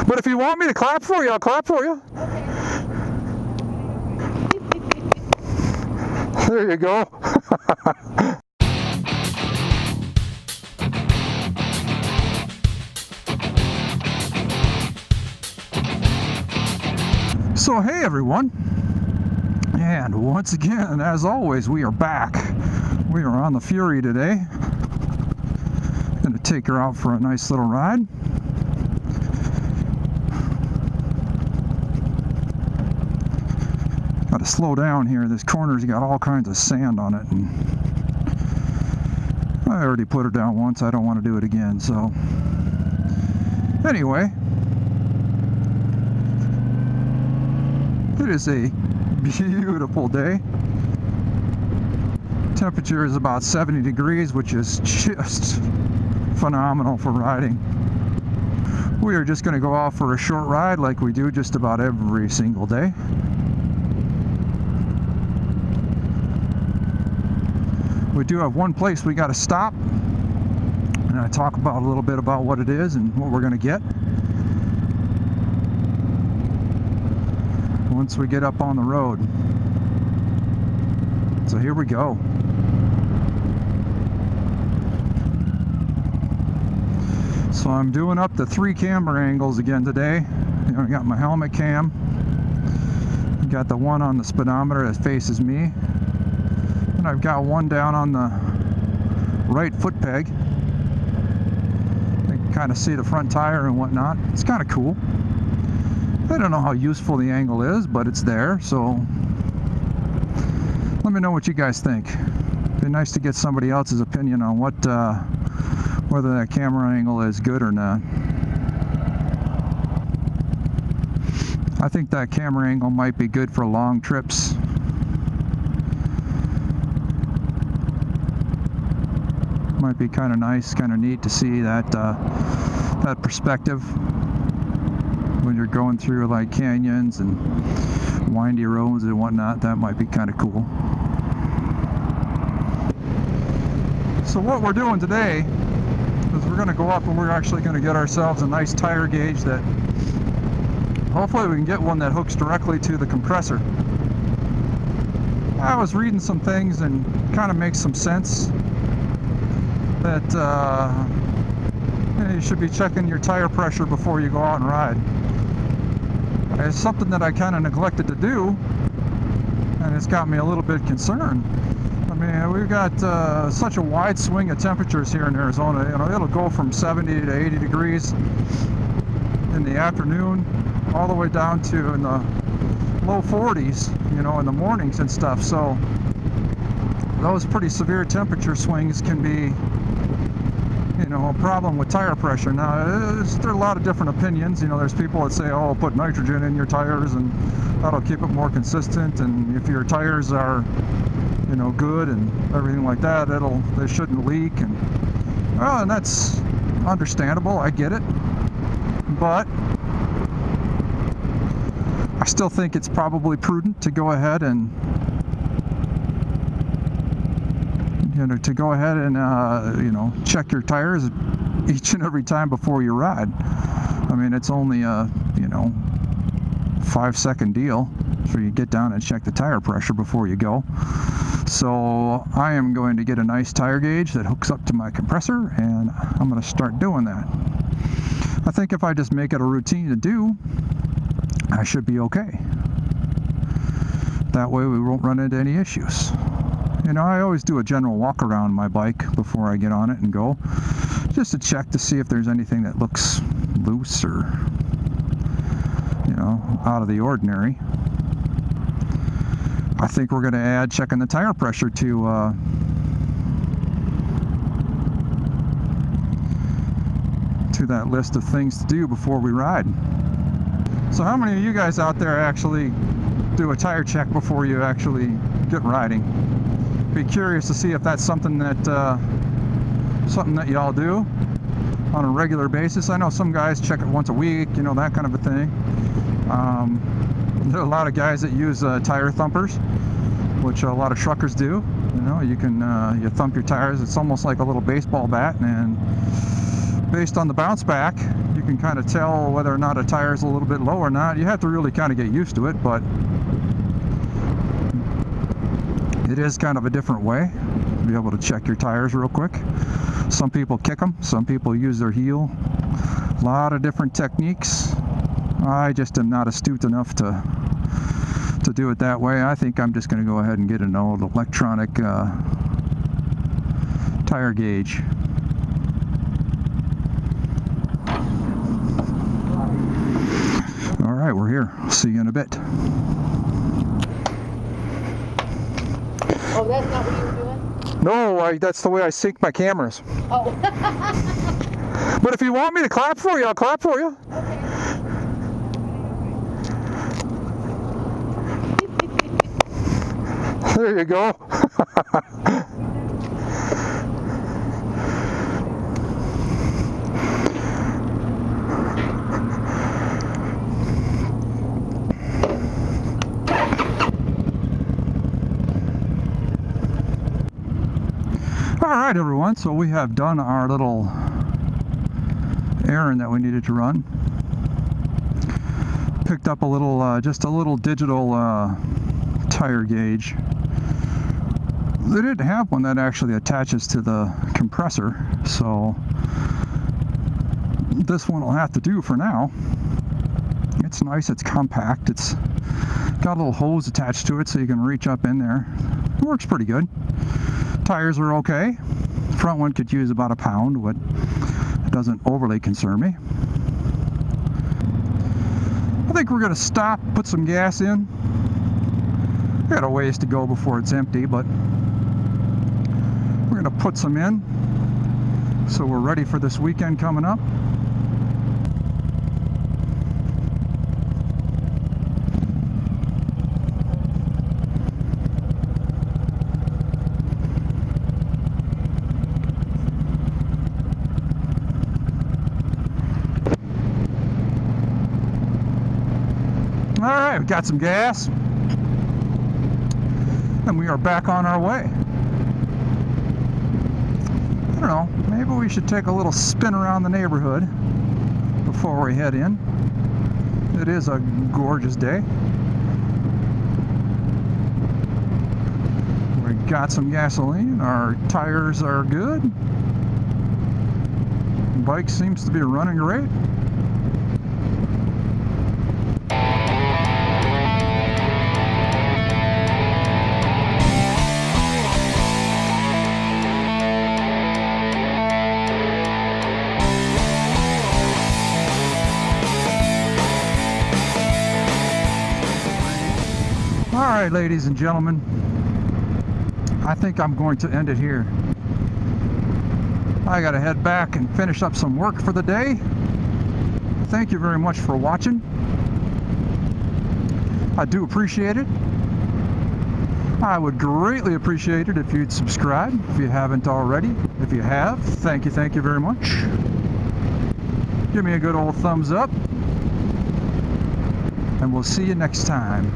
But if you want me to clap for you, I'll clap for you. There you go. So hey everyone, and once again, as always, we are back. We are on the Fury today. Gonna take her out for a nice little ride. Got to slow down here. This corner's got all kinds of sand on it, and I already put her down once. I don't want to do it again. So anyway, it is a beautiful day. Temperature is about 70 degrees, which is just phenomenal for riding. We are just going to go off for a short ride like we do just about every single day. We do have one place we got to stop, and I talk about a little bit about what it is and what we're going to get once we get up on the road. So here we go. So I'm doing up the 3 camera angles again today. You know, I got my helmet cam. I got the one on the speedometer that faces me. And I've got one down on the right foot peg. You can kind of see the front tire and whatnot. It's kind of cool. I don't know how useful the angle is, but it's there. So let me know what you guys think. It'd be nice to get somebody else's opinion on what whether that camera angle is good or not. I think that camera angle might be good for long trips. Might be kind of nice, kind of neat to see that that perspective when you're going through like canyons and windy roads and whatnot. That might be kind of cool. So what we're doing today is we're going to go up and we're actually going to get ourselves a nice tire gauge that hopefully we can get one that hooks directly to the compressor. I was reading some things and kind of makes some sense that you know, you should be checking your tire pressure before you go out and ride. It's something that I kind of neglected to do, and it's got me a little bit concerned. I mean, we've got such a wide swing of temperatures here in Arizona. You know, it'll go from 70 to 80 degrees in the afternoon, all the way down to in the low 40s, you know, in the mornings and stuff. So those pretty severe temperature swings can be, you know, a problem with tire pressure. Now, there are a lot of different opinions. You know, there's people that say, oh, put nitrogen in your tires and that'll keep it more consistent, and if your tires are, you know, good and everything like that, they shouldn't leak. And well, and that's understandable. I get it, but I still think it's probably prudent to go ahead and you know, check your tires each and every time before you ride. I mean, it's only a, you know, 5-second deal, so you get down and check the tire pressure before you go. So I am going to get a nice tire gauge that hooks up to my compressor, and I'm going to start doing that. I think if I just make it a routine to do, I should be okay. That way we won't run into any issues. You know, I always do a general walk around my bike before I get on it and go, just to check to see if there's anything that looks loose or, you know, out of the ordinary. I think we're going to add checking the tire pressure to that list of things to do before we ride. So how many of you guys out there actually do a tire check before you actually get riding? Be curious to see if that's something that y'all do on a regular basis. I know some guys check it once a week, you know, that kind of a thing. There are a lot of guys that use tire thumpers, which a lot of truckers do. You know, you can you thump your tires. It's almost like a little baseball bat, and based on the bounce back, you can kind of tell whether or not a tire is a little bit low or not. You have to really kind of get used to it, but it is kind of a different way to be able to check your tires real quick. Some people kick them, some people use their heel. A lot of different techniques. I just am not astute enough to do it that way. I think I'm just going to go ahead and get an old electronic tire gauge. All right, we're here. See you in a bit. Oh, that's not what you were doing? No, that's the way I sync my cameras. Oh. But if you want me to clap for you, I'll clap for you. There you go. All right, everyone, so we have done our little errand that we needed to run. Picked up a little, just a little digital tire gauge. They didn't have one that actually attaches to the compressor, so this one will have to do for now. It's nice, it's compact, it's got a little hose attached to it so you can reach up in there. It works pretty good. Tires are okay. Front one could use about a pound, but it doesn't overly concern me. I think we're going to stop, put some gas in. We got a ways to go before it's empty, but we're going to put some in so we're ready for this weekend coming up. All right, we got some gas, and we are back on our way. I don't know, maybe we should take a little spin around the neighborhood before we head in. It is a gorgeous day. We got some gasoline, our tires are good. The bike seems to be running great. All right, ladies and gentlemen, I think I'm going to end it here. I gotta head back and finish up some work for the day. Thank you very much for watching. I do appreciate it. I would greatly appreciate it if you'd subscribe if you haven't already. If you have, thank you very much. Give me a good old thumbs up, and we'll see you next time.